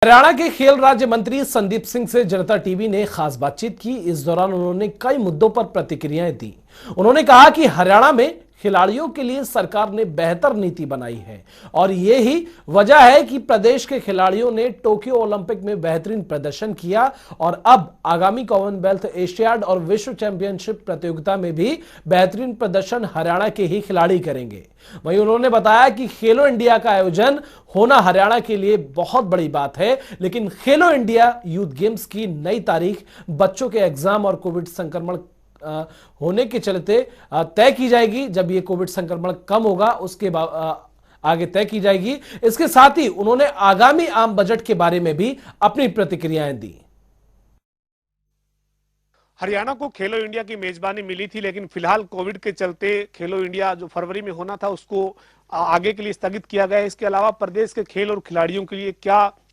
हरियाणा के खेल राज्य मंत्री संदीप सिंह से जनता टीवी ने खास बातचीत की। इस दौरान उन्होंने कई मुद्दों पर प्रतिक्रियाएं दी। उन्होंने कहा कि हरियाणा में खिलाड़ियों के लिए सरकार ने बेहतर नीति बनाई है और ये ही वजह है कि प्रदेश के खिलाड़ियों ने टोक्यो ओलंपिक में बेहतरीन प्रदर्शन किया और अब आगामी कॉमनवेल्थ, एशियाड और विश्व चैंपियनशिप प्रतियोगिता में भी बेहतरीन प्रदर्शन हरियाणा के ही खिलाड़ी करेंगे। वहीं उन्होंने बताया कि खेलो इंडिया का आयोजन होना हरियाणा के लिए बहुत बड़ी बात है, लेकिन खेलो इंडिया यूथ गेम्स की नई तारीख बच्चों के एग्जाम और कोविड संक्रमण होने के चलते तय की जाएगी। जब ये कोविड संक्रमण कम होगा उसके आगे तय की जाएगी। इसके साथ ही उन्होंने आगामी आम बजट के बारे में भी अपनी प्रतिक्रियाएं दी। हरियाणा को खेलो इंडिया की मेजबानी मिली थी, लेकिन फिलहाल कोविड के चलते खेलो इंडिया जो फरवरी में होना था उसको आगे के लिए स्थगित किया गया है। इसके अलावा प्रदेश के खेल और खिलाड़ियों के लिए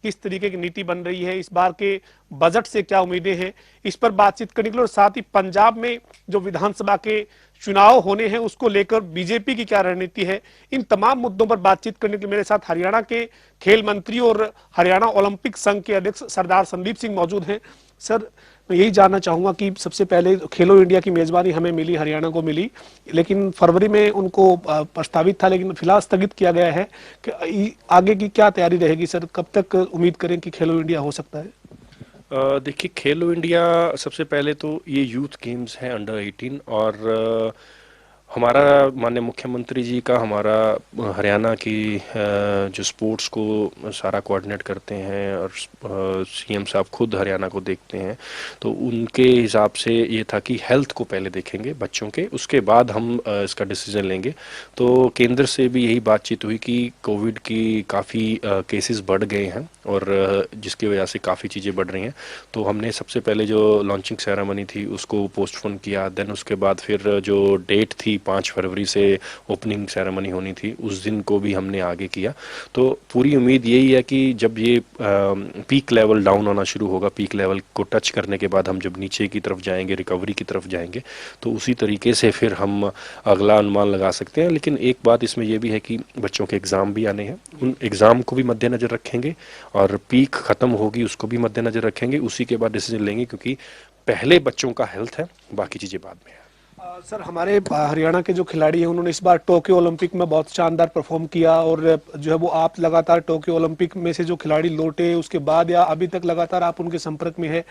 किस तरीके की नीति बन रही है, इस बार के बजट से क्या उम्मीदें हैं, इस पर बातचीत करने के लिए और साथ ही पंजाब में जो विधानसभा के चुनाव होने हैं उसको लेकर बीजेपी की क्या रणनीति है, इन तमाम मुद्दों पर बातचीत करने के लिए मेरे साथ हरियाणा के खेल मंत्री और हरियाणा ओलंपिक संघ के अध्यक्ष सरदार संदीप सिंह मौजूद हैं। सर, मैं यही जानना चाहूंगा कि सबसे पहले खेलो इंडिया की मेजबानी हमें मिली, हरियाणा को मिली, लेकिन फरवरी में उनको प्रस्तावित था, लेकिन फिलहाल स्थगित किया गया है कि आगे की क्या तैयारी रहेगी सर? कब तक उम्मीद करें कि खेलो इंडिया हो सकता है? देखिए, खेलो इंडिया सबसे पहले तो ये यूथ गेम्स हैं अंडर 18 और हमारा माननीय मुख्यमंत्री जी का हमारा हरियाणा की जो स्पोर्ट्स को सारा कोऑर्डिनेट करते हैं और सीएम साहब खुद हरियाणा को देखते हैं, तो उनके हिसाब से ये था कि हेल्थ को पहले देखेंगे बच्चों के, उसके बाद हम इसका डिसीजन लेंगे। तो केंद्र से भी यही बातचीत हुई कि कोविड की काफ़ी केसेस बढ़ गए हैं और जिसकी वजह से काफ़ी चीज़ें बढ़ रही हैं। तो हमने सबसे पहले जो लॉन्चिंग सेरेमनी थी उसको पोस्टपोन किया। देन उसके बाद फिर जो डेट थी 5 फरवरी से ओपनिंग सेरेमनी होनी थी, उस दिन को भी हमने आगे किया। तो पूरी उम्मीद यही है कि जब ये पीक लेवल डाउन होना शुरू होगा, पीक लेवल को टच करने के बाद हम जब नीचे की तरफ जाएंगे, रिकवरी की तरफ जाएंगे, तो उसी तरीके से फिर हम अगला अनुमान लगा सकते हैं। लेकिन एक बात इसमें यह भी है कि बच्चों के एग्ज़ाम भी आने हैं, उन एग्ज़ाम को भी मद्देनज़र रखेंगे और पीक ख़त्म होगी उसको भी मद्देनज़र रखेंगे, उसी के बाद डिसीजन लेंगे, क्योंकि पहले बच्चों का हेल्थ है, बाकी चीज़ें बाद में है। सर, हमारे हरियाणा के जो खिलाड़ी हैं उन्होंने इस बार टोक्यो ओलंपिक में बहुत शानदार परफॉर्म किया और जो है वो आप लगातार टोक्यो ओलंपिक में से जो खिलाड़ी लौटे उसके बाद या अभी तक लगातार आप उनके संपर्क में है,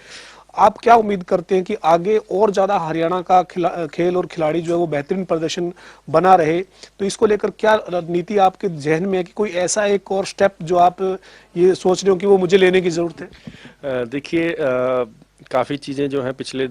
आप क्या उम्मीद करते हैं कि आगे और ज्यादा हरियाणा का खेल और खिलाड़ी जो है वो बेहतरीन प्रदर्शन बना रहे? तो इसको लेकर क्या नीति आपके जहन में है कि कोई ऐसा एक और स्टेप जो आप ये सोच रहे हो कि वो मुझे लेने की जरूरत है? देखिए, काफ़ी चीज़ें जो हैं पिछले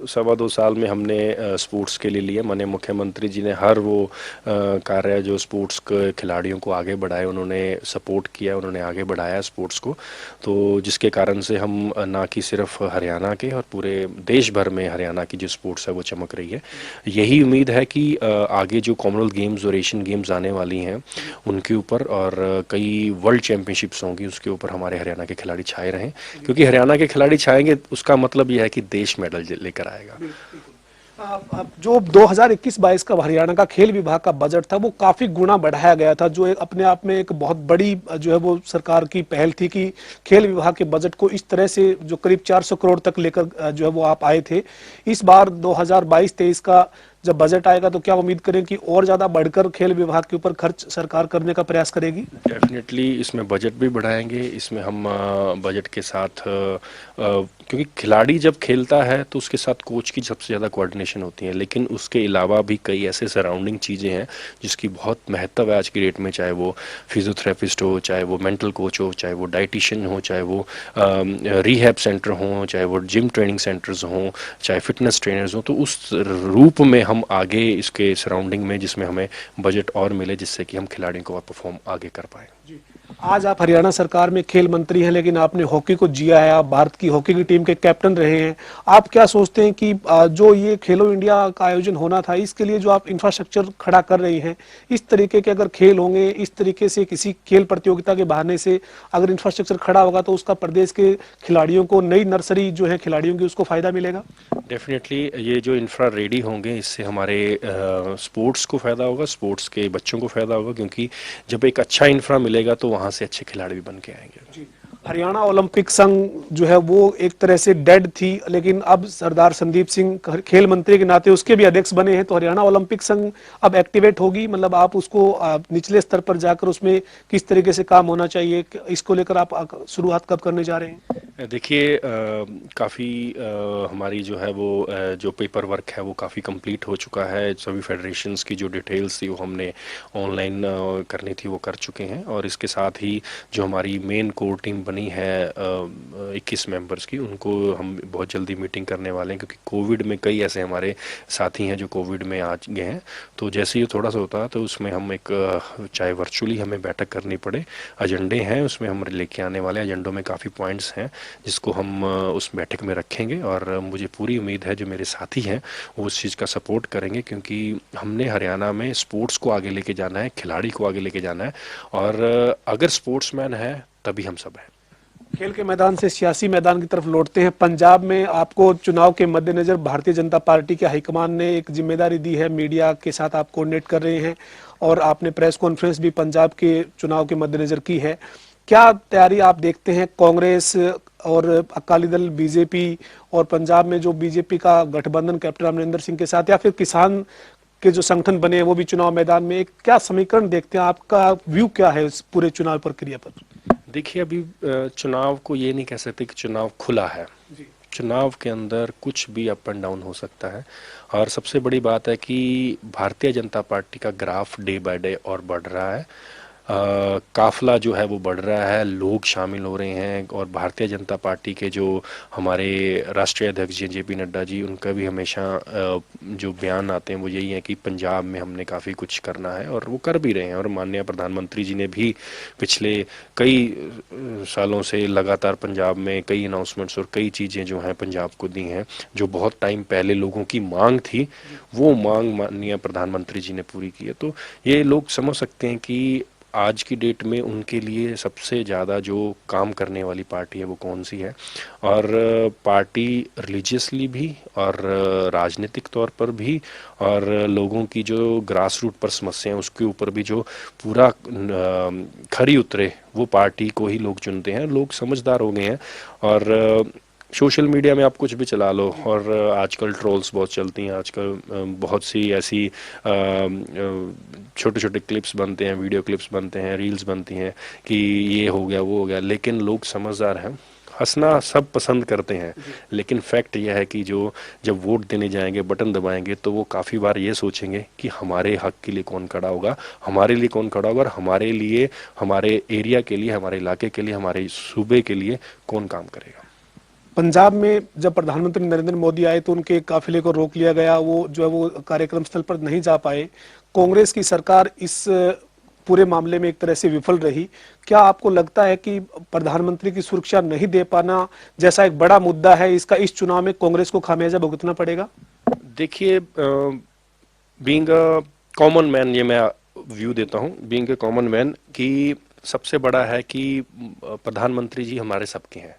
सवा दो साल में हमने स्पोर्ट्स के लिए लिए। माननीय मुख्यमंत्री जी ने हर वो कार्य जो स्पोर्ट्स के खिलाड़ियों को आगे बढ़ाए, उन्होंने सपोर्ट किया, उन्होंने आगे बढ़ाया स्पोर्ट्स को। तो जिसके कारण से हम ना कि सिर्फ हरियाणा के और पूरे देश भर में हरियाणा की जो स्पोर्ट्स है वो चमक रही है। यही उम्मीद है कि आगे जो कॉमनवेल्थ गेम्स और एशियन गेम्स आने वाली हैं उनके ऊपर और कई वर्ल्ड चैंपियनशिप्स होंगी उसके ऊपर हमारे हरियाणा के खिलाड़ी छाए रहें, क्योंकि हरियाणा के खिलाड़ी छाएंगे उसका मतलब यह है कि देश मेडल लेकर आएगा। अब जो 2021-22 का हरियाणा का खेल विभाग का बजट था वो काफी गुना बढ़ाया गया था, जो अपने आप में एक बहुत बड़ी जो है वो सरकार की पहल थी कि खेल विभाग के बजट को इस तरह से जो करीब 400 करोड़ तक लेकर जो है वो आप आए थे। इस बार 2022-23 का जब बजट आएगा तो क्या उम्मीद करें कि और ज्यादा बढ़कर खेल विभाग के ऊपर खर्च सरकार करने का प्रयास करेगी? डेफिनेटली इसमें बजट भी बढ़ाएंगे। इसमें हम बजट के साथ क्योंकि खिलाड़ी जब खेलता है तो उसके साथ कोच की सबसे ज़्यादा कोऑर्डिनेशन होती है, लेकिन उसके अलावा भी कई ऐसे सराउंडिंग चीज़ें हैं जिसकी बहुत महत्व है आज की डेट में, चाहे वो फिजियोथेरेपिस्ट हो, चाहे वो मेंटल कोच हो, चाहे वो डाइटिशियन हो, चाहे वो रिहैब सेंटर हो, चाहे वो जिम ट्रेनिंग सेंटर्स हों, चाहे फिटनेस ट्रेनर्स हों। तो उस रूप में हम आगे इसके सराउंडिंग में जिसमें हमें बजट और मिले जिससे कि हम खिलाड़ियों को और परफॉर्म आगे कर पाएँ। आज आप हरियाणा सरकार में खेल मंत्री हैं, लेकिन आपने हॉकी को जिया है, आप भारत की हॉकी की टीम के कैप्टन रहे हैं। आप क्या सोचते हैं कि जो ये खेलो इंडिया का आयोजन होना था इसके लिए जो आप इंफ्रास्ट्रक्चर खड़ा कर रही हैं, इस तरीके के अगर खेल होंगे, इस तरीके से किसी खेल प्रतियोगिता के बहाने से अगर इंफ्रास्ट्रक्चर खड़ा होगा तो उसका प्रदेश के खिलाड़ियों को, नई नर्सरी जो है खिलाड़ियों की, उसको फायदा मिलेगा? डेफिनेटली ये जो इंफ्रा रेडी होंगे इससे हमारे स्पोर्ट्स को फ़ायदा होगा, स्पोर्ट्स के बच्चों को फ़ायदा होगा, क्योंकि जब एक अच्छा इंफ्रा मिलेगा तो वहाँ से अच्छे खिलाड़ी भी बन के आएंगे। हरियाणा ओलंपिक संघ जो है वो एक तरह से डेड थी, लेकिन अब सरदार संदीप सिंह खेल मंत्री के नाते उसके भी अध्यक्ष बने हैं, तो हरियाणा ओलंपिक संघ अब एक्टिवेट होगी। मतलब आप उसको निचले स्तर पर जाकर उसमें किस तरीके से काम होना चाहिए, इसको लेकर आप शुरुआत कब करने जा रहे हैं? देखिए काफ़ी हमारी जो है वो जो पेपर वर्क है वो काफ़ी कंप्लीट हो चुका है। सभी फेडरेशंस की जो डिटेल्स थी वो हमने ऑनलाइन करनी थी वो कर चुके हैं, और इसके साथ ही जो हमारी मेन कोर टीम बनी है 21 मेंबर्स की, उनको हम बहुत जल्दी मीटिंग करने वाले हैं, क्योंकि कोविड में कई ऐसे हमारे साथी हैं जो कोविड में आ गए हैं। तो जैसे ही थोड़ा सा होता है तो उसमें हम एक चाहे वर्चुअली हमें बैठक करनी पड़े, एजेंडे हैं उसमें हम लेके आने वाले हैं। एजेंडों में काफ़ी पॉइंट्स हैं जिसको हम उस बैठक में रखेंगे, और मुझे पूरी उम्मीद है जो मेरे साथी हैं वो उस चीज़ का सपोर्ट करेंगे, क्योंकि हमने हरियाणा में स्पोर्ट्स को आगे लेके जाना है, खिलाड़ी को आगे लेके जाना है, और अगर स्पोर्ट्समैन है तभी हम सब हैं। खेल के मैदान से सियासी मैदान की तरफ लौटते हैं। पंजाब में आपको चुनाव के मद्देनजर भारतीय जनता पार्टी के हाईकमान ने एक जिम्मेदारी दी है, मीडिया के साथ आप कोऑर्डिनेट कर रहे हैं, और आपने प्रेस कॉन्फ्रेंस भी पंजाब के चुनाव के मद्देनजर की है। क्या तैयारी आप देखते हैं कांग्रेस और अकाली दल बीजेपी और पंजाब में जो बीजेपी का गठबंधन कैप्टन अमरिंदर सिंह के साथ, या फिर किसान के जो संगठन बने हैं वो भी चुनाव मैदान में, एक क्या समीकरण देखते हैं? आपका व्यू क्या है इस पूरे चुनाव प्रक्रिया पर? देखिए अभी चुनाव को ये नहीं कह सकते कि चुनाव खुला है। चुनाव के अंदर कुछ भी अप एंड डाउन हो सकता है, और सबसे बड़ी बात है कि भारतीय जनता पार्टी का ग्राफ डे बाय डे और बढ़ रहा है। काफिला जो है वो बढ़ रहा है, लोग शामिल हो रहे हैं, और भारतीय जनता पार्टी के जो हमारे राष्ट्रीय अध्यक्ष जी जेपी नड्डा जी, उनका भी हमेशा जो बयान आते हैं वो यही है कि पंजाब में हमने काफ़ी कुछ करना है, और वो कर भी रहे हैं। और माननीय प्रधानमंत्री जी ने भी पिछले कई सालों से लगातार पंजाब में कई अनाउंसमेंट्स और कई चीज़ें जो हैं पंजाब को दी हैं, जो बहुत टाइम पहले लोगों की मांग थी, वो मांग माननीय प्रधानमंत्री जी ने पूरी की है। तो ये लोग समझ सकते हैं कि आज की डेट में उनके लिए सबसे ज़्यादा जो काम करने वाली पार्टी है वो कौन सी है, और पार्टी रिलीजियसली भी और राजनीतिक तौर पर भी, और लोगों की जो ग्रास रूट पर समस्या है उसके ऊपर भी जो पूरा खरी उतरे, वो पार्टी को ही लोग चुनते हैं। लोग समझदार हो गए हैं, और सोशल मीडिया में आप कुछ भी चला लो, और आजकल ट्रोल्स बहुत चलती हैं, आजकल बहुत सी ऐसी छोटे छोटे क्लिप्स बनते हैं, वीडियो क्लिप्स बनते हैं, रील्स बनती हैं कि ये हो गया वो हो गया, लेकिन लोग समझदार हैं। हंसना सब पसंद करते हैं, लेकिन फैक्ट यह है कि जो जब वोट देने जाएंगे, बटन दबाएंगे, तो वो काफ़ी बार ये सोचेंगे कि हमारे हक के लिए कौन खड़ा होगा, हमारे लिए कौन खड़ा होगा, और हमारे लिए, हमारे एरिया के लिए, हमारे इलाके के लिए, हमारे सूबे के लिए कौन काम करेगा। पंजाब में जब प्रधानमंत्री नरेंद्र मोदी आए तो उनके काफिले को रोक लिया गया, वो जो है वो कार्यक्रम स्थल पर नहीं जा पाए। कांग्रेस की सरकार इस पूरे मामले में एक तरह से विफल रही। क्या आपको लगता है कि प्रधानमंत्री की सुरक्षा नहीं दे पाना जैसा एक बड़ा मुद्दा है, इसका इस चुनाव में कांग्रेस को खामियाजा भुगतना पड़ेगा? देखिए बीइंग अ कॉमन मैन, ये मैं व्यू देता हूँ बीइंग अ कॉमन मैन, कि सबसे बड़ा है कि प्रधानमंत्री जी हमारे सबके हैं,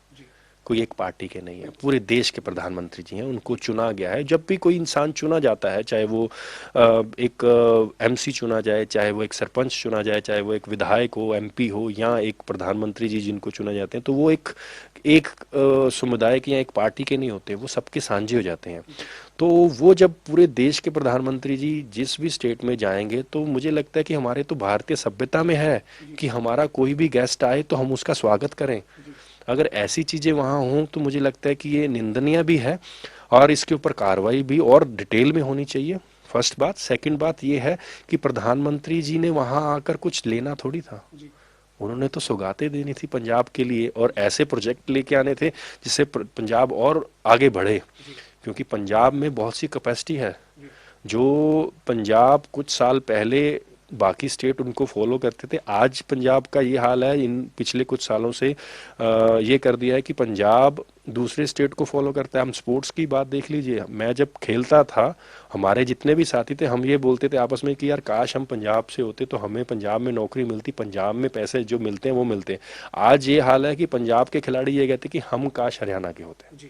कोई एक पार्टी के नहीं है, पूरे देश के प्रधानमंत्री जी हैं, उनको चुना गया है। जब भी कोई इंसान चुना जाता है, चाहे वो एक एमसी चुना जाए, चाहे वो एक सरपंच चुना जाए, चाहे वो एक विधायक हो, एमपी हो, या एक प्रधानमंत्री जी जिनको चुना जाते हैं, तो वो एक समुदाय के या एक पार्टी के नहीं होते, वो सबके साझे हो जाते हैं। तो वो जब पूरे देश के प्रधानमंत्री जी जिस भी स्टेट में जाएंगे, तो मुझे लगता है कि हमारे तो भारतीय सभ्यता में है कि हमारा कोई भी गेस्ट आए तो हम उसका स्वागत करें। अगर ऐसी चीज़ें वहाँ हों तो मुझे लगता है कि ये निंदनीय भी है, और इसके ऊपर कार्रवाई भी और डिटेल में होनी चाहिए। फर्स्ट बात। सेकंड बात ये है कि प्रधानमंत्री जी ने वहाँ आकर कुछ लेना थोड़ी था, उन्होंने तो सौगातें देनी थी पंजाब के लिए, और ऐसे प्रोजेक्ट लेके आने थे जिससे पंजाब और आगे बढ़े, क्योंकि पंजाब में बहुत सी कैपेसिटी है। जो पंजाब कुछ साल पहले बाकी स्टेट उनको फॉलो करते थे, आज पंजाब का ये हाल है, इन पिछले कुछ सालों से ये कर दिया है कि पंजाब दूसरे स्टेट को फॉलो करता है। हम स्पोर्ट्स की बात देख लीजिए, मैं जब खेलता था, हमारे जितने भी साथी थे, हम ये बोलते थे आपस में कि यार काश हम पंजाब से होते तो हमें पंजाब में नौकरी मिलती, पंजाब में पैसे जो मिलते हैं वो मिलते। आज ये हाल है कि पंजाब के खिलाड़ी ये कहते कि हम काश हरियाणा के होते।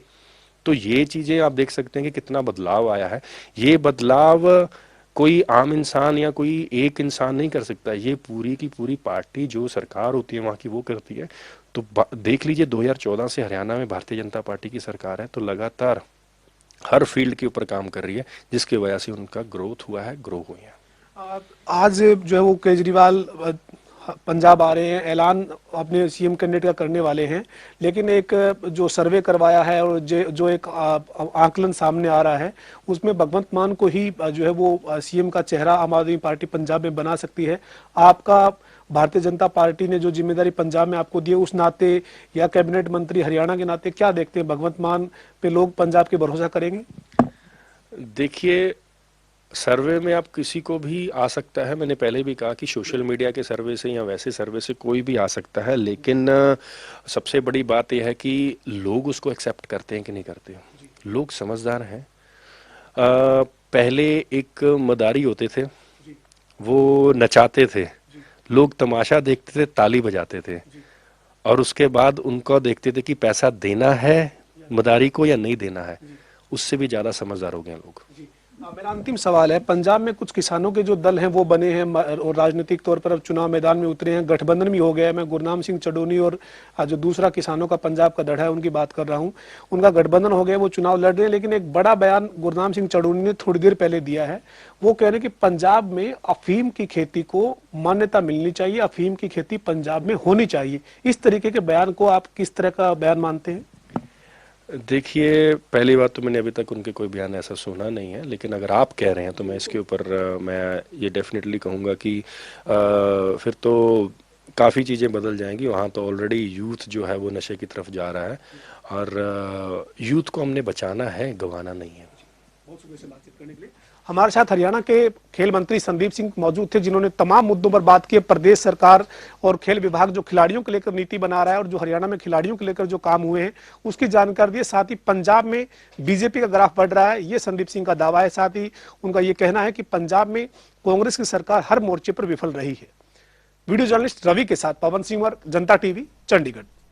तो ये चीज़ें आप देख सकते हैं कि कितना बदलाव आया है। ये बदलाव कोई आम इंसान या कोई एक इंसान नहीं कर सकता, ये पूरी की पूरी पार्टी जो सरकार होती है वहाँ की वो करती है। तो देख लीजिए 2014 से हरियाणा में भारतीय जनता पार्टी की सरकार है, तो लगातार हर फील्ड के ऊपर काम कर रही है, जिसकी वजह से उनका ग्रोथ हुआ है, ग्रो हुई है। आज जो है वो केजरीवाल पंजाब आ रहे हैं, ऐलान अपने सीएम कैंडिडेट का करने वाले हैं, लेकिन एक जो सर्वे करवाया है और जो एक आकलन सामने आ रहा है उसमें भगवंत मान को ही जो है वो सीएम का चेहरा आम आदमी पार्टी पंजाब में बना सकती है। आपका भारतीय जनता पार्टी ने जो जिम्मेदारी पंजाब में आपको दी है उस नाते या कैबिनेट मंत्री हरियाणा के नाते क्या देखते हैं, भगवंत मान पे लोग पंजाब के भरोसा करेंगे? देखिए, सर्वे में आप किसी को भी आ सकता है। मैंने पहले भी कहा कि सोशल मीडिया के सर्वे से या वैसे सर्वे से कोई भी आ सकता है, लेकिन सबसे बड़ी बात यह है कि लोग उसको एक्सेप्ट करते हैं कि नहीं करते। लोग समझदार हैं। पहले एक मदारी होते थे, वो नचाते थे, लोग तमाशा देखते थे, ताली बजाते थे, और उसके बाद उनको देखते थे कि पैसा देना है मदारी को या नहीं देना है। उससे भी ज्यादा समझदार हो गए लोग। मेरा अंतिम सवाल है, पंजाब में कुछ किसानों के जो दल हैं वो बने हैं और राजनीतिक तौर पर अब चुनाव मैदान में उतरे हैं, गठबंधन भी हो गया है। मैं गुरनाम सिंह चडोनी और जो दूसरा किसानों का पंजाब का धड़ा है उनकी बात कर रहा हूं, उनका गठबंधन हो गया, वो चुनाव लड़ रहे हैं। लेकिन एक बड़ा बयान गुरनाम सिंह चडोनी ने थोड़ी देर पहले दिया है, वो कह रहे हैं कि पंजाब में अफीम की खेती को मान्यता मिलनी चाहिए, अफीम की खेती पंजाब में होनी चाहिए। इस तरीके के बयान को आप किस तरह का बयान मानते हैं? देखिए, पहली बात तो मैंने अभी तक उनके कोई बयान ऐसा सुना नहीं है, लेकिन अगर आप कह रहे हैं तो मैं इसके ऊपर मैं ये डेफिनेटली कहूँगा कि फिर तो काफ़ी चीज़ें बदल जाएंगी। वहाँ तो ऑलरेडी यूथ जो है वो नशे की तरफ जा रहा है, और यूथ को हमने बचाना है, गंवाना नहीं है। बहुत शुक्रिया से बातचीत करने के लिए। हमारे साथ हरियाणा के खेल मंत्री संदीप सिंह मौजूद थे, जिन्होंने तमाम मुद्दों पर बात की। प्रदेश सरकार और खेल विभाग जो खिलाड़ियों को लेकर नीति बना रहा है और जो हरियाणा में खिलाड़ियों को लेकर जो काम हुए हैं उसकी जानकारी दी। साथ ही पंजाब में बीजेपी का ग्राफ बढ़ रहा है, ये संदीप सिंह का दावा है। साथ ही उनका ये कहना है कि पंजाब में कांग्रेस की सरकार हर मोर्चे पर विफल रही है। वीडियो जर्नलिस्ट रवि के साथ पवन सिंह, जनता टीवी, चंडीगढ़।